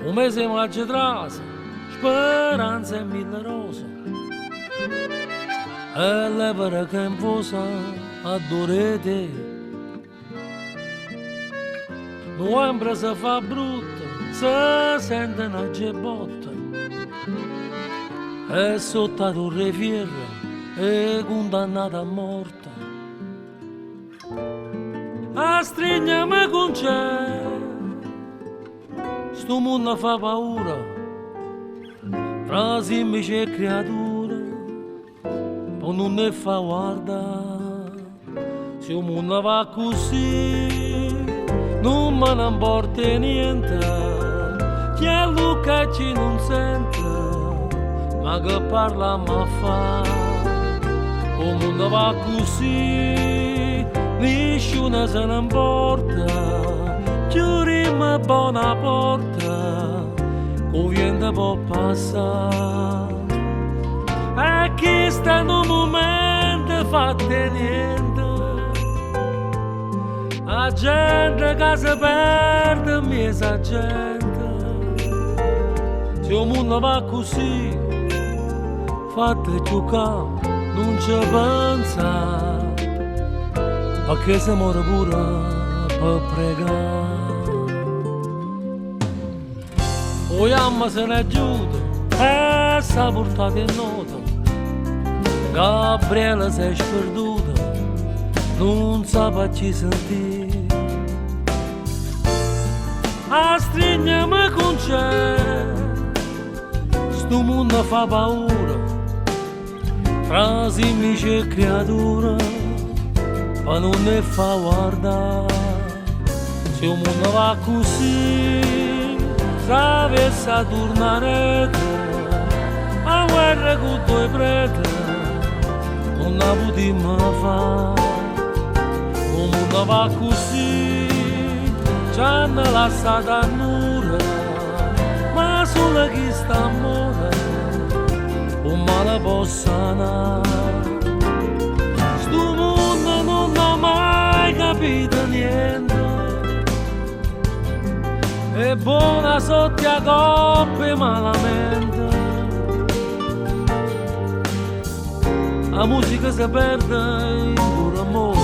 Un mese maggio trase, speranza e mille rose, e l'evera che infusa adorete. Novembre si fa brutto, si sente una gebotta, e sotto a torre fierra è condannata a morte. A strignami con c'è, sto mondo fa paura, tra semplici e creature, poi non ne fa guardare. Se il mondo va così, non me ne importa niente, chi è Luca ci non sente, ma che parla ma fa. Il mondo va così, nessuno se ne importa, chiudiamo buona porta, che vento può passare. E chi sta in un momento fatte niente, la gente che si perde, miesa gente. Se il mondo va così, fate giocare, non ci pensa, perché si muore pure per pregare. Vogliamo se ne aiuta e s'ha portato in nota. Gabriele si è sperduta, non sa ci sentire. A strignami con c'è, sto mondo fa paura, fra semplici e creature, ma non ne fa guardare. Se il mondo va così, s'avesse a tornare a guerra con due preti, non la potremmo fare. Il mondo va così, ci hanno lasciato a nulla, ma solo chi sta a morire, un male può sanare. Sto mondo non ha mai capito niente, è buona sotto a coppe malamente. La musica si perde in puro amore,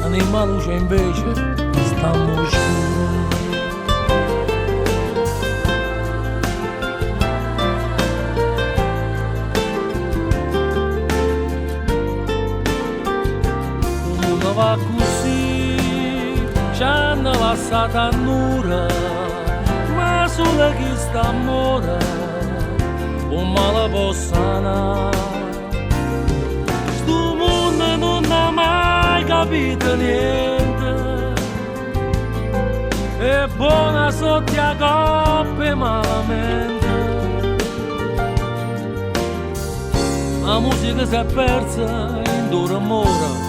l'anima luce invece sta oscura. Il mondo va così, ci hanno lasciato a nulla, ma solo chi sta a morire, un male può sanare. Sto mondo non ha mai capito niente, è buona sotto a coppe malamente. La musica si è persa in dura mora,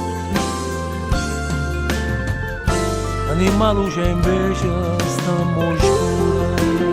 l'anima luce invece sta oscura.